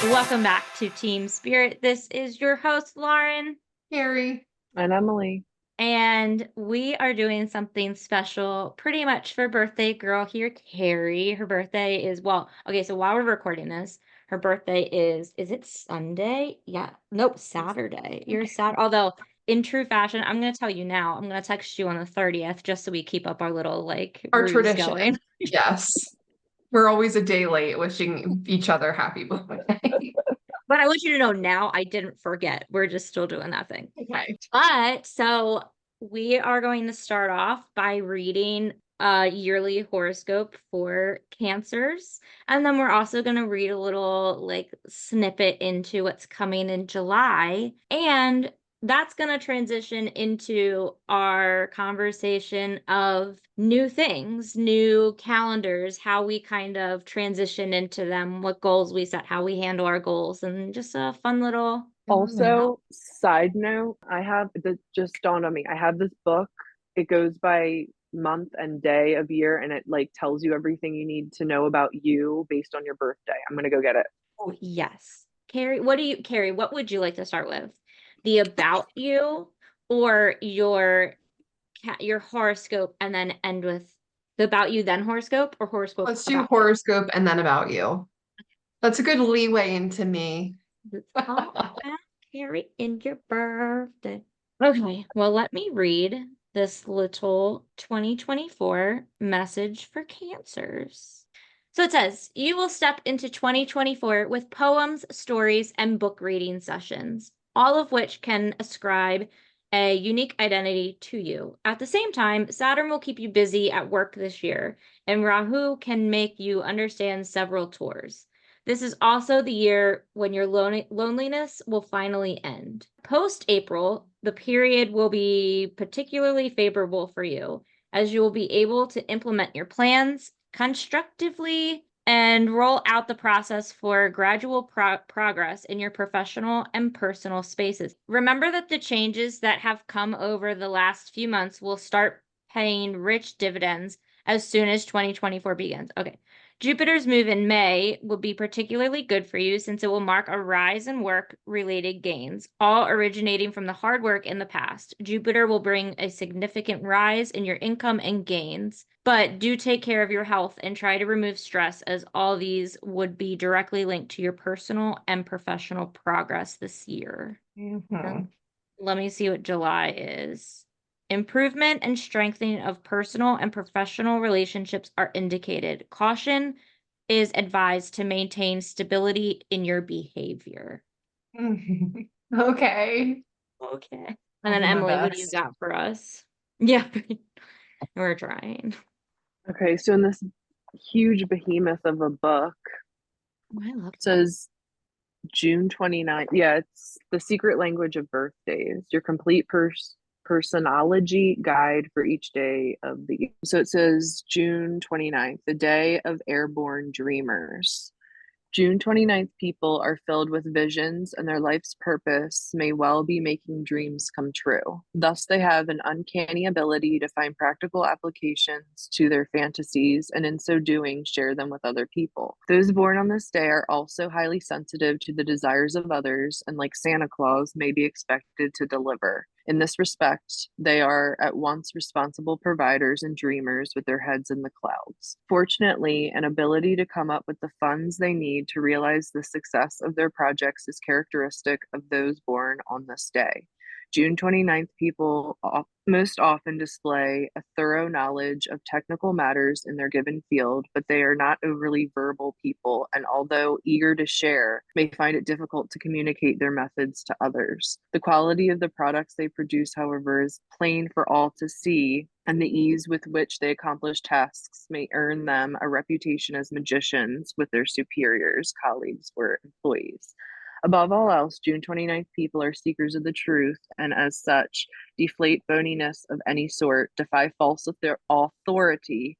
Welcome back to Team Spirit. This is your host, Lauren. Carrie. And Emily. And we are doing something special pretty much for birthday girl here, Carrie. Her birthday is, so while we're recording this, her birthday is it Sunday? Yeah. Nope, Saturday. You're sad. Although, in true fashion, I'm going to tell you now, I'm going to text you on the 30th just so we keep up our little, Our ruse tradition. going. Yes. We're always a day late wishing each other happy birthday. But I want you to know now I didn't forget. We're just still doing that thing. Okay. But so we are going to start off by reading a yearly horoscope for Cancers. And then we're also going to read a little snippet into what's coming in July. And that's going to transition into our conversation of new things, new calendars, how we kind of transition into them, what goals we set, how we handle our goals, and just a fun little. Also, side note, this just dawned on me. I have this book. It goes by month and day of year, and it tells you everything you need to know about you based on your birthday. I'm gonna go get it. Oh, yes. Carrie, what would you like to start with? The about you or your horoscope and then end with the about you, then horoscope, or horoscope Let's do about horoscope and then about you. That's a good leeway into me. you? It's all about Carrie in your birthday. Okay, well, let me read this little 2024 message for Cancers. So it says, you will step into 2024 with poems, stories, and book reading sessions, all of which can ascribe a unique identity to you. At the same time, Saturn will keep you busy at work this year, and Rahu can make you understand several tours. This is also the year when your loneliness will finally end. Post-April, the period will be particularly favorable for you, as you will be able to implement your plans constructively and roll out the process for gradual progress in your professional and personal spaces. Remember that the changes that have come over the last few months will start paying rich dividends as soon as 2024 begins. Okay. Jupiter's move in May will be particularly good for you since it will mark a rise in work-related gains, all originating from the hard work in the past. Jupiter will bring a significant rise in your income and gains, but do take care of your health and try to remove stress, as all these would be directly linked to your personal and professional progress this year. Let me see what July is. Improvement and strengthening of personal and professional relationships are indicated. Caution is advised to maintain stability in your behavior. Okay. Okay. I'll And then do my Emily, what do you best. got for us? Yeah, we're trying. Okay, so in this huge behemoth of a book, I love it says June 29th. Yeah, it's the secret language of birthdays, your complete personology guide for each day of the year. So it says June 29th, the day of airborne dreamers. June 29th people are filled with visions, and their life's purpose may well be making dreams come true. Thus, they have an uncanny ability to find practical applications to their fantasies, and in so doing, share them with other people. Those born on this day are also highly sensitive to the desires of others, and like Santa Claus, may be expected to deliver. In this respect, they are at once responsible providers and dreamers with their heads in the clouds. Fortunately, an ability to come up with the funds they need to realize the success of their projects is characteristic of those born on this day. June 29th people most often display a thorough knowledge of technical matters in their given field, but they are not overly verbal people, and although eager to share, may find it difficult to communicate their methods to others. The quality of the products they produce, however, is plain for all to see, and the ease with which they accomplish tasks may earn them a reputation as magicians with their superiors, colleagues, or employees. Above all else, June 29th people are seekers of the truth, and as such, deflate phoniness of any sort, defy false authority,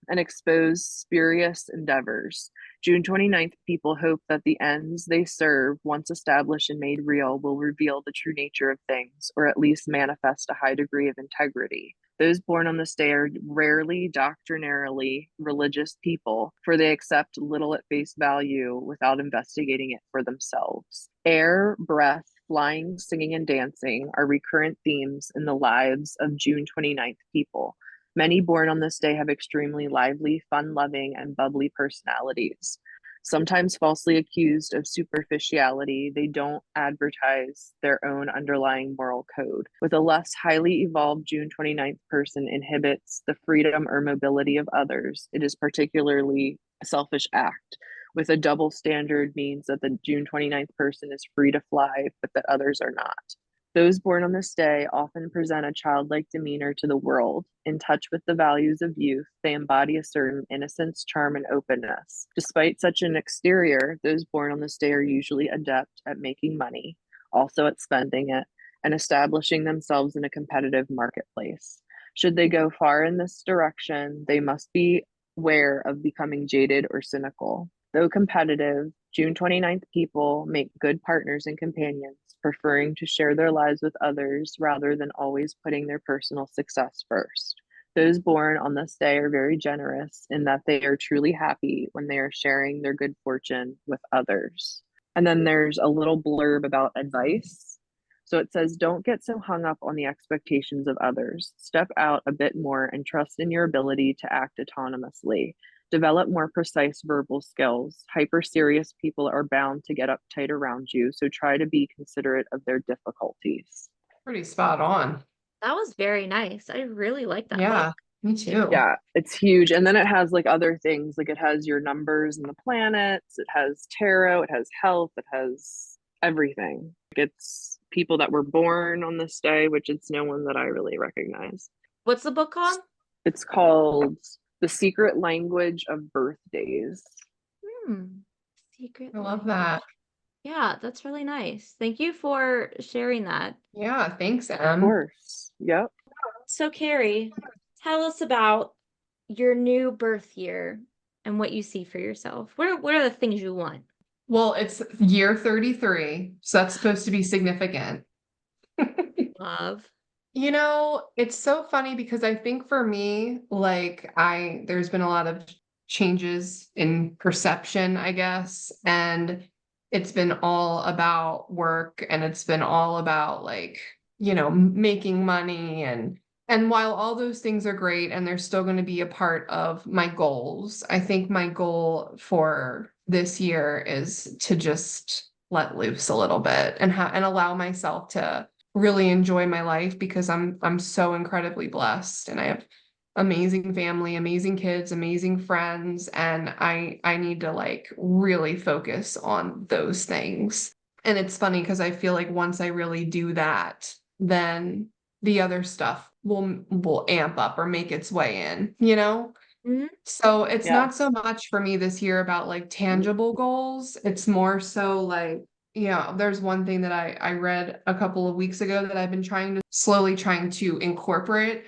and expose spurious endeavors. June 29th people hope that the ends they serve, once established and made real, will reveal the true nature of things, or at least manifest a high degree of integrity. Those born on this day are rarely doctrinarily religious people, for they accept little at face value without investigating it for themselves. Air, breath, flying, singing, and dancing are recurrent themes in the lives of June 29th people. Many born on this day have extremely lively, fun loving, and bubbly personalities. Sometimes falsely accused of superficiality, they don't advertise their own underlying moral code. With a less highly evolved June 29th person inhibits the freedom or mobility of others, it is particularly a selfish act. With a double standard means that the June 29th person is free to fly, but that others are not. Those born on this day often present a childlike demeanor to the world. In touch with the values of youth, they embody a certain innocence, charm, and openness. Despite such an exterior, those born on this day are usually adept at making money, also at spending it, and establishing themselves in a competitive marketplace. Should they go far in this direction, they must be aware of becoming jaded or cynical. Though competitive, June 29th people make good partners and companions, preferring to share their lives with others rather than always putting their personal success first. Those born on this day are very generous in that they are truly happy when they are sharing their good fortune with others. And then there's a little blurb about advice. So it says, don't get so hung up on the expectations of others. Step out a bit more and trust in your ability to act autonomously. Develop more precise verbal skills. Hyper serious people are bound to get uptight around you, so try to be considerate of their difficulties. Pretty spot on. That was very nice. I really like that book. Yeah, me too. Yeah, it's huge. And then it has like other things, like it has your numbers and the planets, it has tarot, it has health, it has everything. It's people that were born on this day, which it's no one that I really recognize. What's the book called? It's called The Secret Language of Birthdays. Hmm. Secret I love Language. that. Yeah, that's really nice. Thank you for sharing that. Yeah, thanks, Of Em. course. Yep. So, Carrie, tell us about your new birth year and what you see for yourself. What are the things you want? Well, it's year 33, so that's supposed to be significant. Love. You know, it's so funny because I think for me, like there's been a lot of changes in perception, I guess, and it's been all about work and it's been all about like, making money and while all those things are great and they're still going to be a part of my goals, I think my goal for this year is to just let loose a little bit and allow myself to really enjoy my life because I'm so incredibly blessed and I have amazing family, amazing kids, amazing friends, and I need to like really focus on those things. And it's funny because I feel like once I really do that, then the other stuff will amp up or make its way in, you know? Mhm. So it's Yeah. not so much for me this year about like tangible goals. It's more so like, there's one thing that I read a couple of weeks ago that I've been slowly trying to incorporate,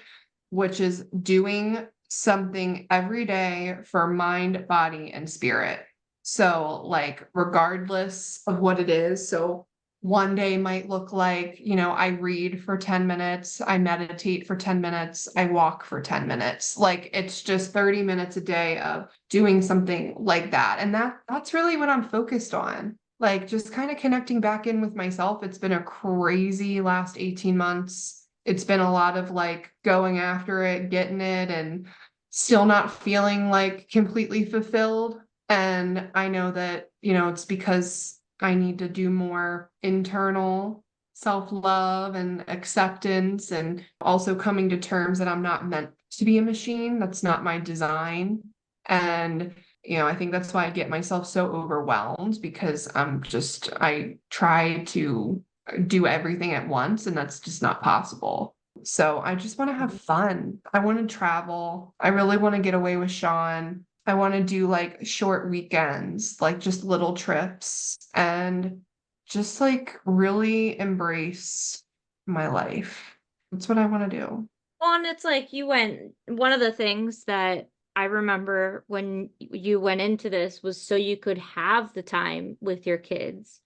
which is doing something every day for mind, body, and spirit. So like regardless of what it is. So one day might look like, I read for 10 minutes, I meditate for 10 minutes, I walk for 10 minutes. Like it's just 30 minutes a day of doing something like that. And that's really what I'm focused on. Like just kind of connecting back in with myself. It's been a crazy last 18 months. It's been a lot of like going after it, getting it, and still not feeling like completely fulfilled. And I know that, it's because I need to do more internal self-love and acceptance and also coming to terms that I'm not meant to be a machine. That's not my design. And, I think that's why I get myself so overwhelmed because I try to do everything at once and that's just not possible. So I just want to have fun. I want to travel. I really want to get away with Sean. I want to do like short weekends, like just little trips and just like really embrace my life. That's what I want to do. Well, and it's like one of the things that I remember when you went into this was so you could have the time with your kids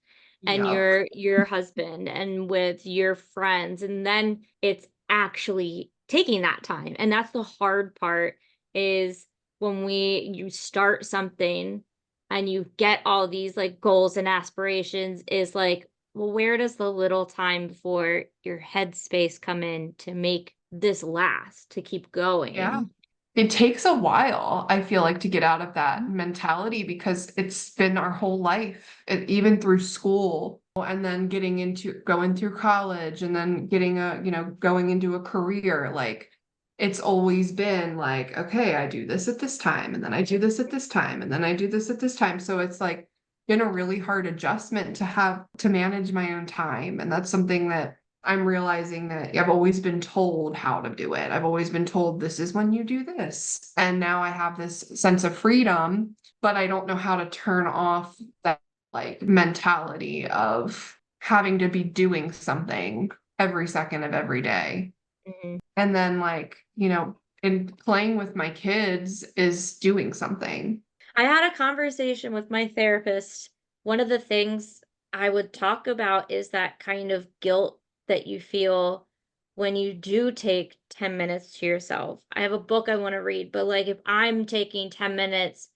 and Yep. your husband and with your friends, and then it's actually taking that time. And that's the hard part, is when you start something and you get all these like goals and aspirations, is like, well, where does the little time for your headspace come in to make this last, to keep Yeah. going? It takes a while, I feel like, to get out of that mentality because it's been our whole life, even through school, and then going through college, and then going into a career. Like, it's always been like, okay, I do this at this time, and then I do this at this time, and then I do this at this time. So it's like been a really hard adjustment to have to manage my own time. And that's something that I'm realizing that I've always been told how to do it. I've always been told this is when you do this. And now I have this sense of freedom, but I don't know how to turn off that like mentality of having to be doing something every second of every day. Mhm. And then in playing with my kids is doing something. I had a conversation with my therapist. One of the things I would talk about is that kind of guilt that you feel when you do take 10 minutes to yourself. I have a book I want to read, but like if I'm taking 10 minutes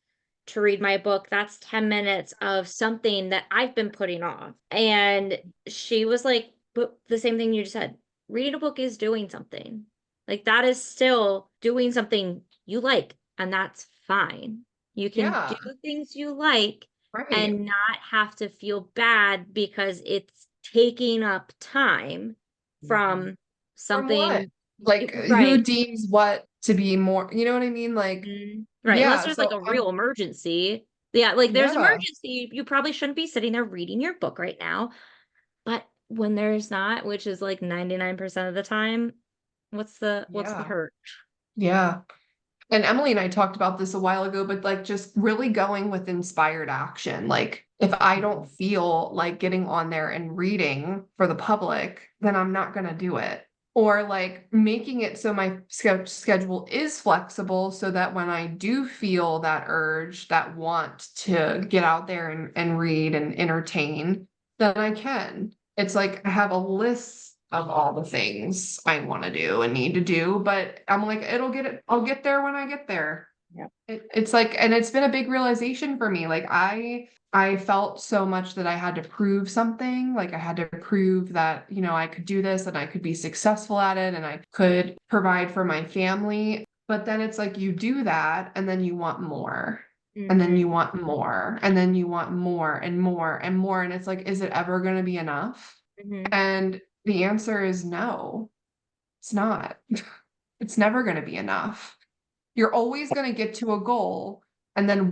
to read my book, that's 10 minutes of something that I've been putting off. And she was like, but the same thing you just said, reading a book is doing something. Like that is still doing something you like, and that's fine. You can do Yeah, things you like right. and not have to feel bad because it's taking up time from From what? something Like, who right. deems what to be more, you know what I mean? Like, Right, unless yeah, there's like so a real emergency. Yeah, like there's yeah, emergency, you probably shouldn't be sitting there reading your book right now. But when there's not, which is like 99% of the time, what's the yeah, hurt? yeah. And Emily and I talked about this a while ago, but like just really going with inspired action. Like, if I don't feel like getting on there and reading for the public, then I'm not going to do it. Or like making it so my schedule is flexible so that when I do feel that urge, that want to get out there and read and entertain, then I can. It's like I have a list of all the things I want to do and need to do, but I'm like, I'll get there when I get there. Yeah. It's like, and it's been a big realization for me. Like, I felt so much that I had to prove something. Like, I had to prove that, I could do this and I could be successful at it and I could provide for my family. But then it's like you do that and then you want more. And then Mhm, you want more. And then you want more and more and more. And it's like, is it ever going to be enough? mhm, And the answer is no, it's not. It's never going to be enough. You're always going to get to a goal and then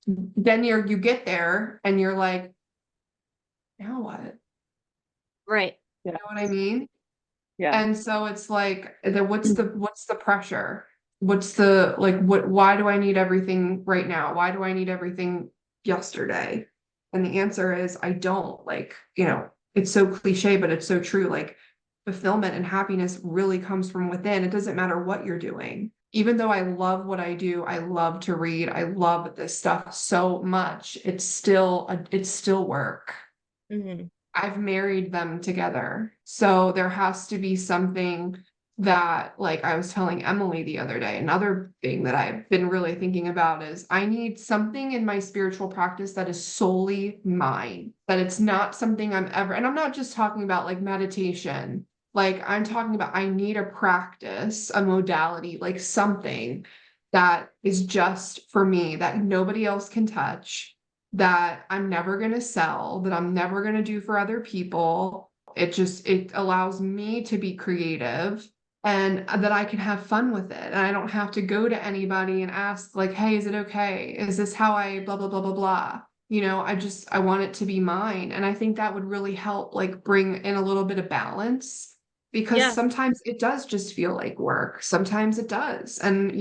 then you get there and you're like, now what? right, You Yeah. know what I mean? Yeah. And so it's like, what's the pressure? What's the like why do I need everything right now? Why do I need everything yesterday? And the answer is I don't. Like, it's so cliche, but it's so true. Like, fulfillment and happiness really comes from within. It doesn't matter what you're doing. Even though I love what I do, I love to read, I love this stuff so much. It's still work. mhm, I've married them together. So there has to be something that, like I was telling Emily the other day, another thing that I've been really thinking about is I need something in my spiritual practice that is solely mine, that it's not something and I'm not just talking about like meditation. Like, I'm talking about, I need a practice, a modality, like something that is just for me that nobody else can touch, that I'm never going to sell, that I'm never going to do for other people. It allows me to be creative and that I can have fun with it. And I don't have to go to anybody and ask like, hey, is it okay? Is this how I blah, blah, blah, blah, blah. I want it to be mine. And I think that would really help like bring in a little bit of balance because yeah, sometimes it does just feel like work. Sometimes it does. And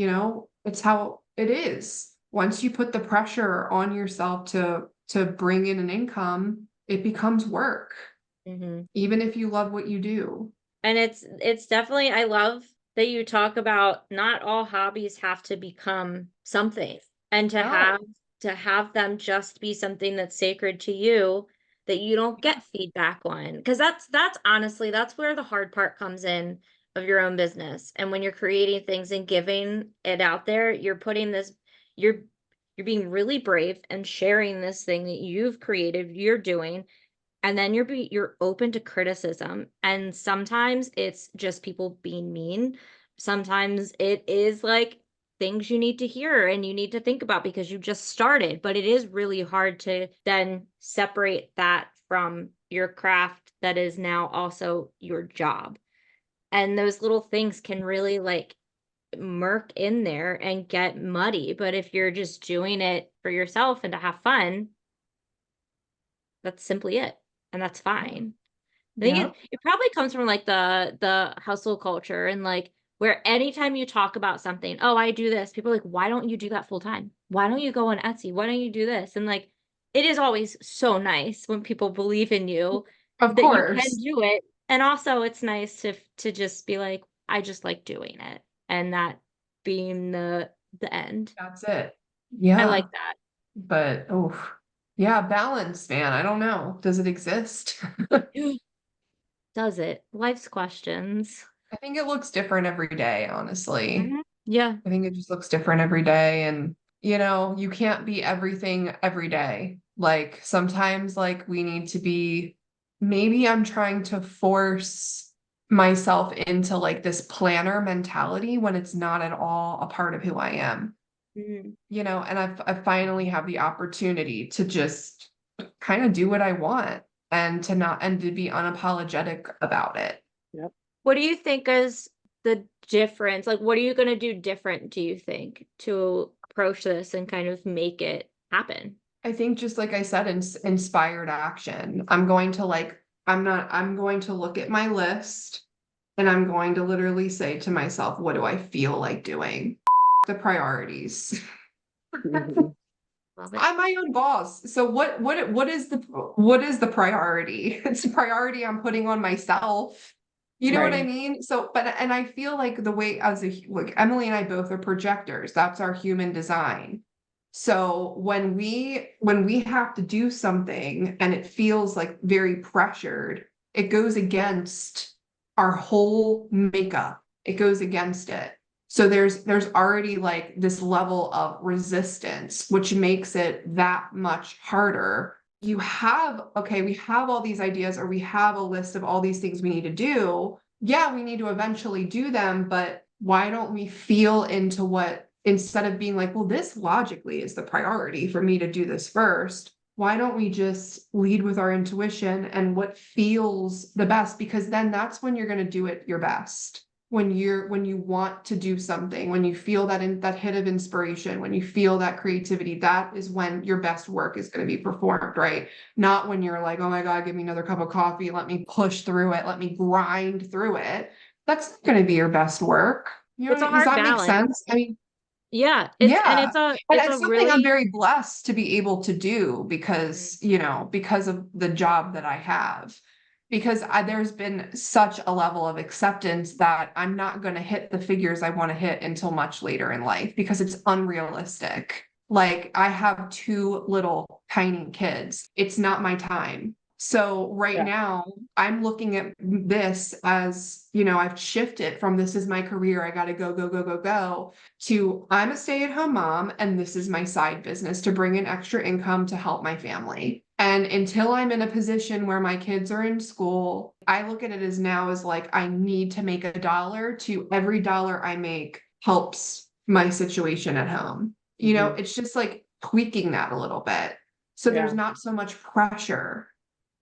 it's how it is. Once you put the pressure on yourself to bring in an income, it becomes work, mhm. even if you love what you do. And it's definitely, I love that you talk about not all hobbies have to become something, and No. to have them just be something that's sacred to you, that you don't Yeah. get feedback on. Because that's honestly, that's where the hard part comes in, of your own business. And when you're creating things and giving it out there, you're putting this, you're you're being really brave and sharing this thing that you've created, you're doing, and then you're open to criticism. And sometimes it's just people being mean. Sometimes it is like things you need to hear and you need to think about because you just started, but it is really hard to then separate that from your craft that is now also your job. And those little things can really like murk in there and get muddy. But if you're just doing it for yourself and to have fun, that's simply it. And that's fine. I think Yeah. it probably comes from like the hustle culture and like where anytime you talk about something, oh, I do this, people are like, why don't you do that full time? Why don't you go on Etsy? Why don't you do this? And like it is always so nice when people believe in you Of that you can course. do it. And also it's nice to just be like, I just like doing it. And that being the end. That's it. I Yeah. like that. But oh, yeah, balance, man. I don't know. Does it exist? Does it? Life's questions. I think it looks different every day, honestly. Mhm. Yeah. I think it just looks different every day. And, you can't be everything every day. Like sometimes, like, we need to be, maybe I'm trying to force myself into like this planner mentality when it's not at all a part of who I am. Mhm. And I finally have the opportunity to just kind of do what I want and to be unapologetic about it. Yep. What do you think is the difference? Like, what are you gonna do different, do you think, to approach this and kind of make it happen? I think just like I said, inspired action. I'm going to look at my list and I'm going to literally say to myself, what do I feel like doing? The priorities. Mhm. Love it. I'm my own boss. So what is the priority? It's a priority I'm putting on myself. You know what I Right. mean? So, and I feel like the way like Emily and I both are projectors. That's our human design. So when we have to do something and it feels like very pressured, it goes against our whole makeup. It goes against it. So there's already like this level of resistance, which makes it that much harder. Okay, we have all these ideas, or we have a list of all these things we need to do. Yeah, we need to eventually do them, but why don't we feel into what, instead of being like, well, this logically is the priority for me to do this first, why don't we just lead with our intuition and what feels the best? Because then that's when you're going to do it your best, when you want to do something, when you feel that hit of inspiration, when you feel that creativity, that is when your best work is going to be performed, right? Not when you're like, oh my God, give me another cup of coffee, let me push through it, let me grind through it. That's not going to be your best work. It's a Does hard that make balance. sense? I mean, Yeah, yeah. And it's it's a something I'm really very blessed to be able to do Mm. because of the job that I have. Because there's been such a level of acceptance that I'm not going to hit the figures I want to hit until much later in life because it's unrealistic. Like I have two little tiny kids. It's not my time. So right Yeah. now, I'm looking at this as, I've shifted from this is my career. I got to go, go, go, go, go to I'm a stay-at-home mom and this is my side business to bring in extra income to help my family. And until I'm in a position where my kids are in school, I look at it as now as like I need to make a dollar, to every dollar I make helps my situation at home. Mhm. It's just like tweaking that a little bit. So there's Yeah. not so much pressure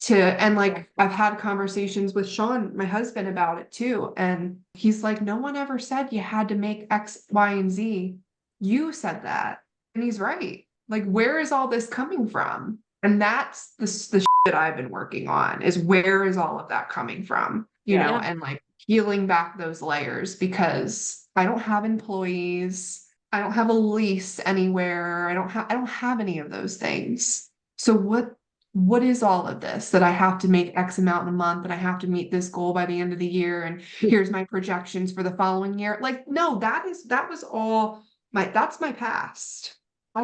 and Yeah. like I've had conversations with Sean, my husband, about it too. And he's like, no one ever said you had to make X, Y, and Z. You said that. And he's right. Like, where is all this coming from? And that's the that I've been working on, is where is all of that coming from? Yeah. Yeah. And like peeling back those layers, because I don't have employees. I don't have a lease anywhere. I don't have any of those things. So what is all of this that I have to make X amount in a month and I have to meet this goal by the end of the year and here's my projections for the following year? Like, no, that was all that's my past.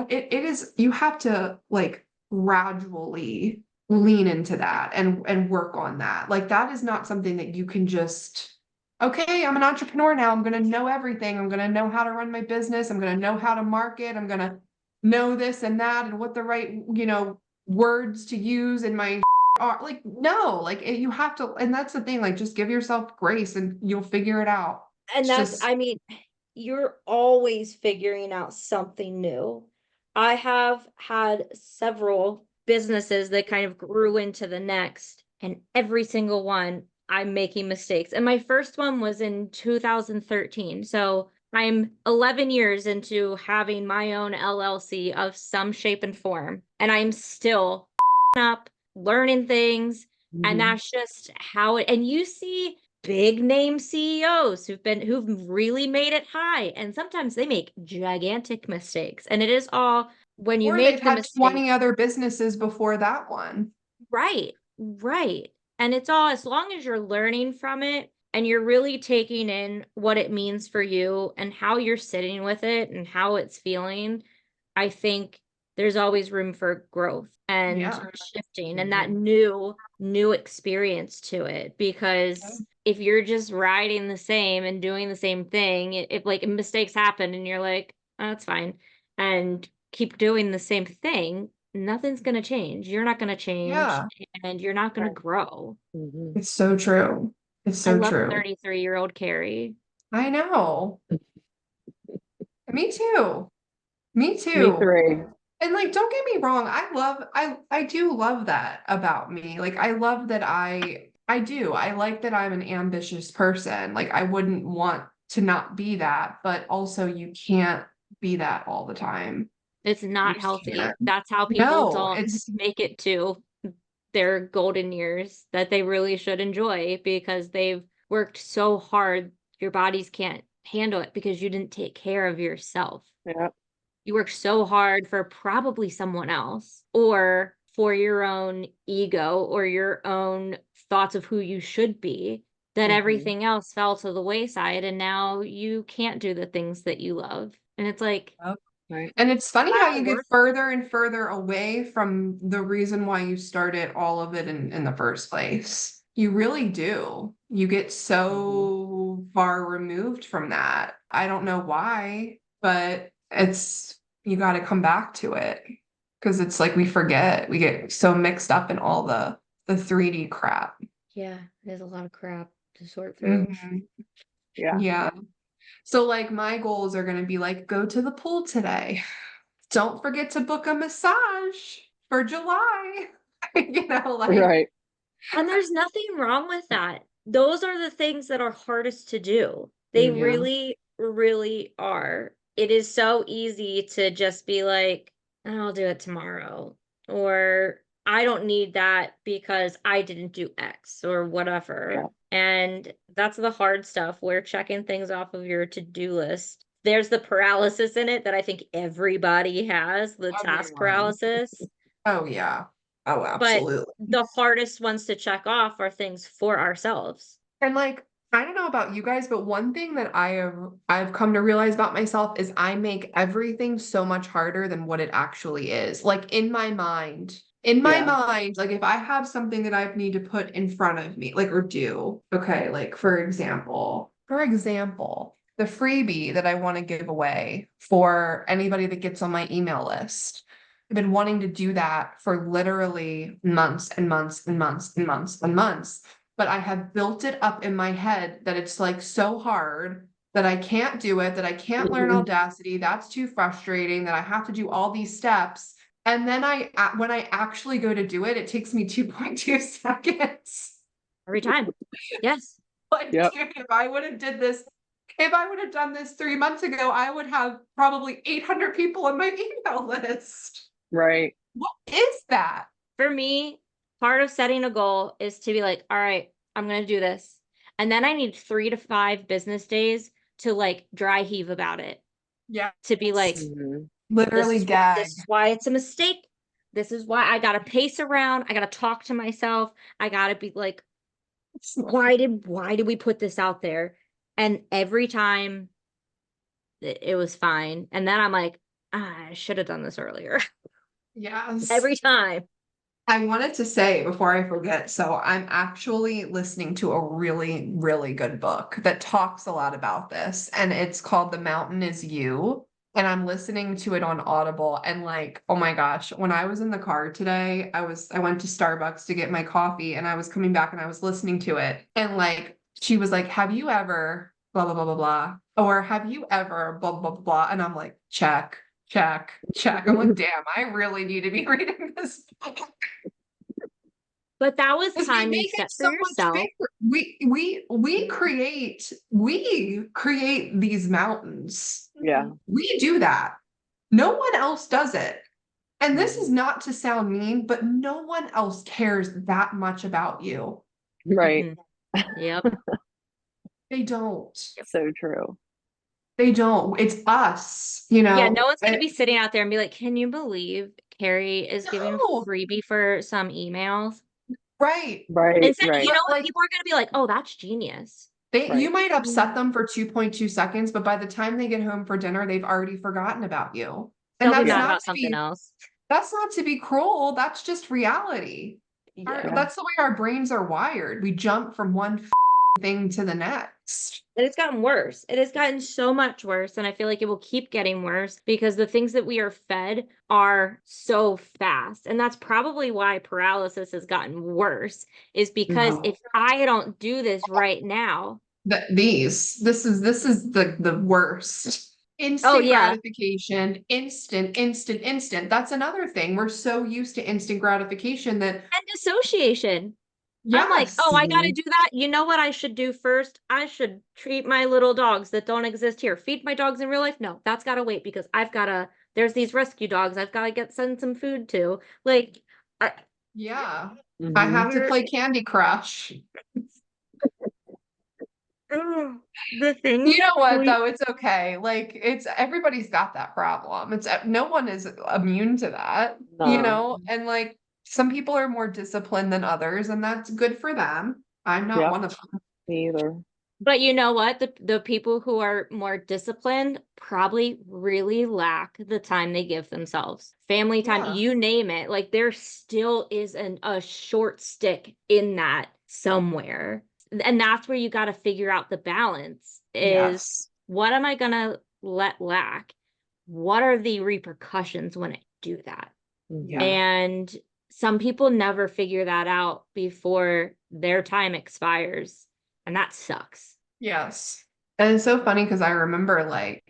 It is, you have to like gradually lean into that and work on that. Like that is not something that you can just okay, I'm an entrepreneur now. I'm going to know everything. I'm going to know how to run my business. I'm going to know how to market. I'm going to know this and that and what the right, words to use in my are. Like, no, like you have to, and that's the thing, like just give yourself grace and you'll figure it out. And It's that's, just, I mean, you're always figuring out something new. I have had several businesses that kind of grew into the next, and every single one I'm making mistakes. And my first one was in 2013. So I'm 11 years into having my own LLC of some shape and form, and I'm still up learning things. And Mhm. that's just how it, and you see big name CEOs who've really made it high, and sometimes they make gigantic mistakes, and it is all when you or they've make the had mistake. 20 other businesses before that one. Right, right. And it's all, as long as you're learning from it and you're really taking in what it means for you and how you're sitting with it and how it's feeling, I think there's always room for growth and Yeah. shifting and that new experience to it. Because if you're just riding the same and doing the same thing, if like mistakes happen and you're like, oh, that's fine, and keep doing the same thing, nothing's going to change. You're not going to change Yeah. and you're not going to grow. Mhm. It's so true. It's I so love true. 33-year-old Carrie. I know. Me too. Me Me too. three. And like, don't get me wrong, I do love that about me. Like I love that I do. I like that I'm an ambitious person. Like I wouldn't want to not be that, but also you can't be that all the time. It's You not just healthy. can't. That's how people No, don't it's make it to their golden years that they really should enjoy because they've worked so hard. Your bodies can't handle it because you didn't take care of yourself. Yeah. You work so hard for probably someone else or for your own ego or your own thoughts of who you should be, that Mhm. everything else fell to the wayside and now you can't do the things that you love. And it's like, Yep. Right. And it's funny that how all you get worth further and further away from the reason why you started all of it in the first place. You really do. You get Mhm. so far removed from that. I don't know why, but you got to come back to it because it's like we forget. We get so mixed up in all the 3D crap. Yeah, there's a lot of crap to sort through. Mhm. Yeah. Yeah. So like my goals are going to be like go to the pool today. Don't forget to book a massage for July. Like, Right. And there's nothing wrong with that. Those are the things that are hardest to do. They yeah. really, really are. It is so easy to just be like, I'll do it tomorrow. Or I don't need that because I didn't do X or Yeah. whatever. And that's the hard stuff where checking things off of your to-do list. There's the paralysis in it that I think everybody has, the task Everyone. paralysis. Oh, yeah. Oh, But absolutely. the hardest ones to check off are things for ourselves. And like, I don't know about you guys, but one thing that I've come to realize about myself is I make everything so much harder than what it actually is. Like in my mind. In my Yeah. mind, like if I have something that I need to put in front of me, like or do, okay, like for example, the freebie that I want to give away for anybody that gets on my email list. I've been wanting to do that for literally months and months and months and months and months, but I have built it up in my head that it's like so hard that I can't do it, that I can't learn Mhm. Audacity, that's too frustrating, that I have to do all these steps. And then when I actually go to do it, it takes me 2.2 seconds. Every time. Yes. Like, Yep. dude, if I would have done this 3 months ago, I would have probably 800 people on my email list. Right. What is that? For me, part of setting a goal is to be like, all right, I'm going to do this. And then I need 3 to 5 business days to like dry heave about it, Yeah, to be like, Mhm. literally this gag. is why it's a mistake. This is why I got to pace around. I got to talk to myself. I got to be like, why did we put this out there? And every time it was fine. And then I'm like, I should have done this earlier. Yes. Every time. I wanted to say before I forget, so I'm actually listening to a really, really good book that talks a lot about this, and it's called The Mountain Is You. And I'm listening to it on Audible, and like, oh my gosh, when I was in the car today, I went to Starbucks to get my coffee, and I was coming back and I was listening to it, and like she was like, "Have you ever blah blah blah blah blah?" Or "Have you ever blah blah blah blah?" And I'm like, check, check, check. I'm like, damn, I really need to be reading this book. But that was Because we time you make it set for so much yourself. bigger. We create these mountains. Yeah. We do that. No one else does it. And this is Mhm. not to sound mean, but no one else cares that much about you. Right. Mhm. Yep. They don't. So true. They don't. It's us, Yeah, no one's gonna be sitting out there and be like, "Can you believe Carrie is giving a No, freebie for some emails?" right. Right, Instead, you right. But know what? like People are gonna be like, "Oh, that's genius." you Right. might upset them for 2.2 seconds, but by the time they get home for dinner, they've already forgotten about you. And They'll be that's mad Yeah. not about to something be else. cruel. That's just reality. Yeah. Yeah. That's the way our brains are wired. We jump from one thing to the next. And it's gotten worse. It has gotten so much worse, and I feel like it will keep getting worse because the things that we are fed are so fast. And that's probably why paralysis has gotten worse, is because Mhm. if I don't do this right now, This is the worst. oh Instant yeah, gratification, instant. That's another thing. We're so used to instant gratification that and dissociation. I'm like, oh, yes, I gotta Mhm. do that. You know what I should do first? I should treat my little dogs that don't exist here. Feed my dogs in real life? No, that's gotta wait because there's these rescue dogs I've gotta send some food to. Like, I, yeah. I Mhm. have to we're, play Candy Crush. ugh, the things You know what we, though? It's okay. Like it's everybody's got that problem. It's no one is immune to that, No. and like some people are more disciplined than others, and that's good for them. I'm not Yep. one of them. Me either. but you know what? The people who are more disciplined probably really lack the time they give themselves. Family time, Yeah. you name it. Like there still is a short stick in that somewhere. And that's where you got to figure out the balance is Yes. what am I gonna let lack? What are the repercussions when I do that? Yeah. Mhm. And some people never figure that out before their time expires. And that sucks. Yes. And it's so funny because I remember like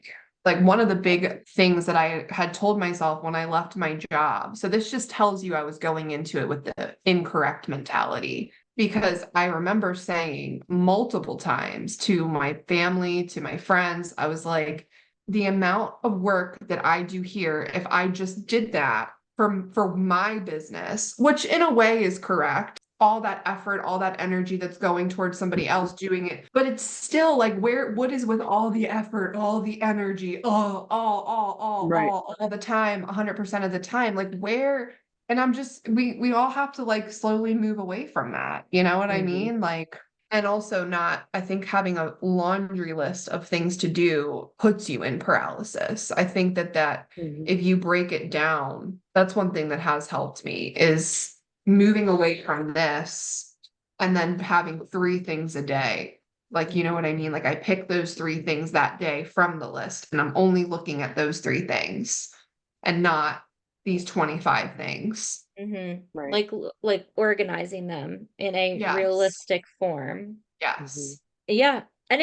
one of the big things that I had told myself when I left my job. So this just tells you I was going into it with the incorrect mentality because I remember saying multiple times to my family, to my friends, I was like, the amount of work that I do here, if I just did that for my business, which in a way is correct, all that effort, all that energy that's going towards somebody else doing it. But it's still like what is with all the effort, all the energy, Right. all the time, 100% of the time, like where, and I'm just, we all have to like slowly move away from that. You know what I Mhm. mean? Like, and also not, I think having a laundry list of things to do puts you in paralysis. I think that Mhm. if you break it down, that's one thing that has helped me is moving away from this and then having 3 things a day. Like, you know what I mean? Like I pick those 3 things that day from the list and I'm only looking at those 3 things and not these 25 things. Right. Like organizing them in a Yes. realistic form. Mhm. Yes. Yeah. And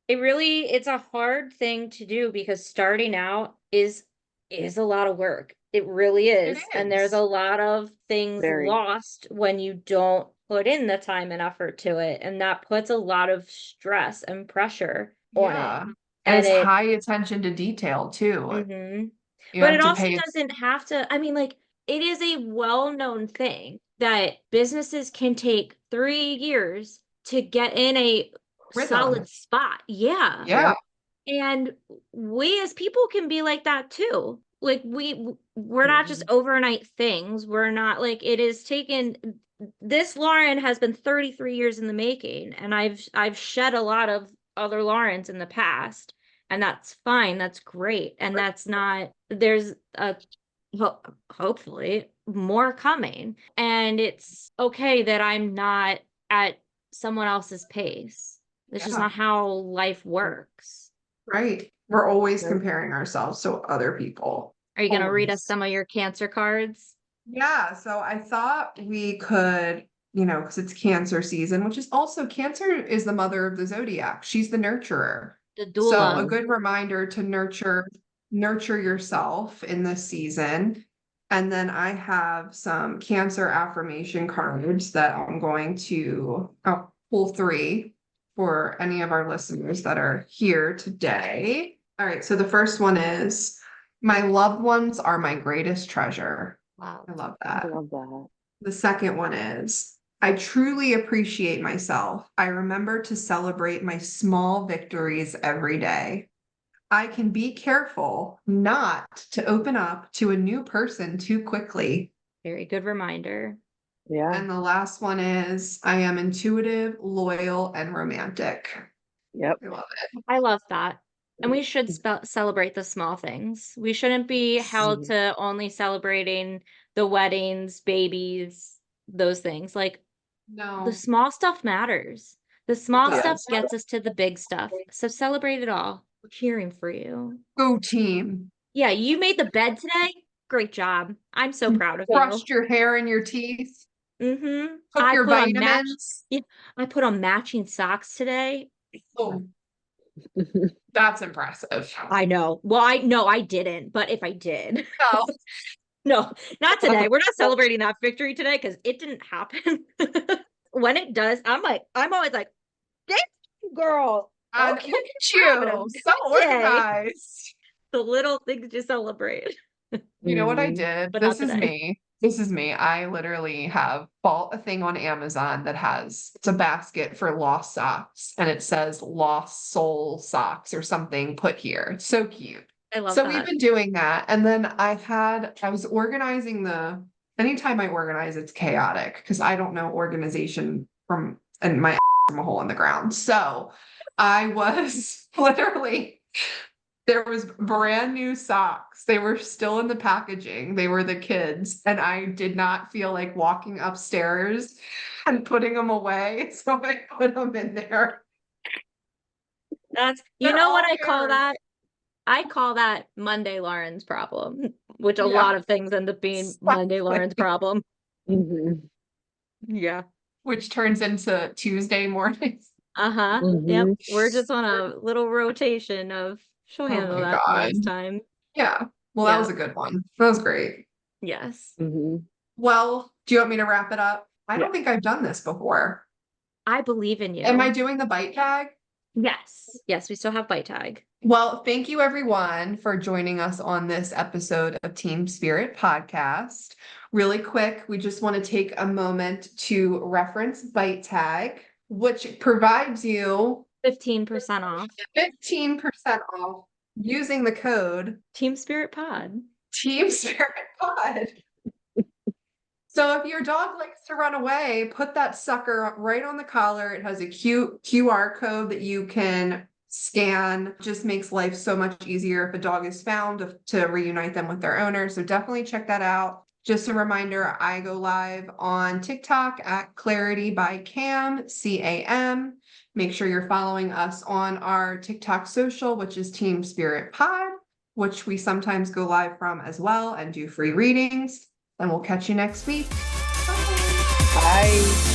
it's a hard thing to do because starting out is a lot of work. It really It is. And there's a is. lot of things Very. lost when you don't put in the time and effort to it. And that puts a lot of stress and pressure on it. Yeah. And And it's it high attention to detail too. mhm. You But have it to also pay it doesn't have to, I mean, like, it is a well-known thing that businesses can take 3 years to get in a rhythm. solid spot. Yeah. Yeah. Yep. And we as people can be like that too. Like we're not just Mhm. overnight things. We're not like it is taken this Lauren has been 33 years in the making and I've shed a lot of other Laurens in the past and that's fine. That's great. And that's not there's a hopefully more coming. And it's okay that I'm not at someone else's pace. This is Yeah. not how life works. Right. We're always Nope. comparing ourselves to other people. Are you going to read us Always. some of your Cancer cards? Yeah, so I thought we could, because it's Cancer season, which is also Cancer is the mother of the zodiac. She's the nurturer. The So a doula. good reminder to nurture yourself in this season. And then I have some Cancer affirmation cards that I'm going to pull 3 for any of our listeners that are here today. All right, so the first one is, my loved ones are my greatest treasure. Wow. I love I that. love that. The second one is, I truly appreciate myself. I remember to celebrate my small victories every day. I can be careful not to open up to a new person too quickly. Very good reminder. Yeah. And the last one is, I am intuitive, loyal, and romantic. Yep. I love it. I love that. And we should celebrate the small things. We shouldn't be held to only celebrating the weddings, babies, those things. Like, the No, small stuff matters. The it small stuff does. gets us to the big stuff. So celebrate it all. We're cheering for you. Go team. Yeah, you made the bed today. Great job. I'm so proud of you. Brushed your hair and your teeth. Mm-hmm. Took your vitamins. Yeah, I put on matching socks today. Oh, that's impressive. I know. Well, I didn't, but if I did. Oh. No, not today. We're not celebrating that victory today because it didn't happen. When it does, I'm always like, "Thank you, girl." And Okay, look at we're having a you, good so day. organized. The little things you celebrate. You know what I Mhm. did? But not This is today. me. This is me. I literally have bought a thing on Amazon that it's a basket for lost socks and it says lost soul socks or something put here. It's so cute. I love So we've that. been doing that. And then I was organizing anytime I organize, it's chaotic because I don't know organization and my from a hole in the ground. So I was literally, there was brand new socks. They were still in the packaging. They were the kids. And I did not feel like walking upstairs and putting them away. So I put them in there. You They're know what all I call yours. that? I call that Monday Lauren's problem, which a Yeah, lot of things end up being Monday Lauren's exactly. problem. Mhm. Yeah. Which turns into Tuesday mornings. Uh-huh. Yep. Mhm. We're just on a little rotation of she'll Oh handle my that God. next time. Yeah. Well, that Yeah. was a good one. That was great. Yes. Mhm. Well, do you want me to wrap it up? I Yeah. don't think I've done this before. I believe in Am I you. doing the bite tag? Yes. Yes, we still have bite tag. Well, thank you everyone for joining us on this episode of Team Spirit Podcast. Really quick, we just want to take a moment to reference Bite Tag, which provides you 15% off. 15% off using the code Team Spirit Pod. Team Spirit Pod. So if your dog likes to run away, put that sucker right on the collar. It has a cute QR code that you can scan. Just makes life so much easier if a dog is found to reunite them with their owner. So definitely check that out. Just a reminder, I go live on TikTok at Clarity by Cam, CAM. Make sure you're following us on our TikTok social, which is Team Spirit Pod, which we sometimes go live from as well and do free readings. And we'll catch you next week. Bye. Bye.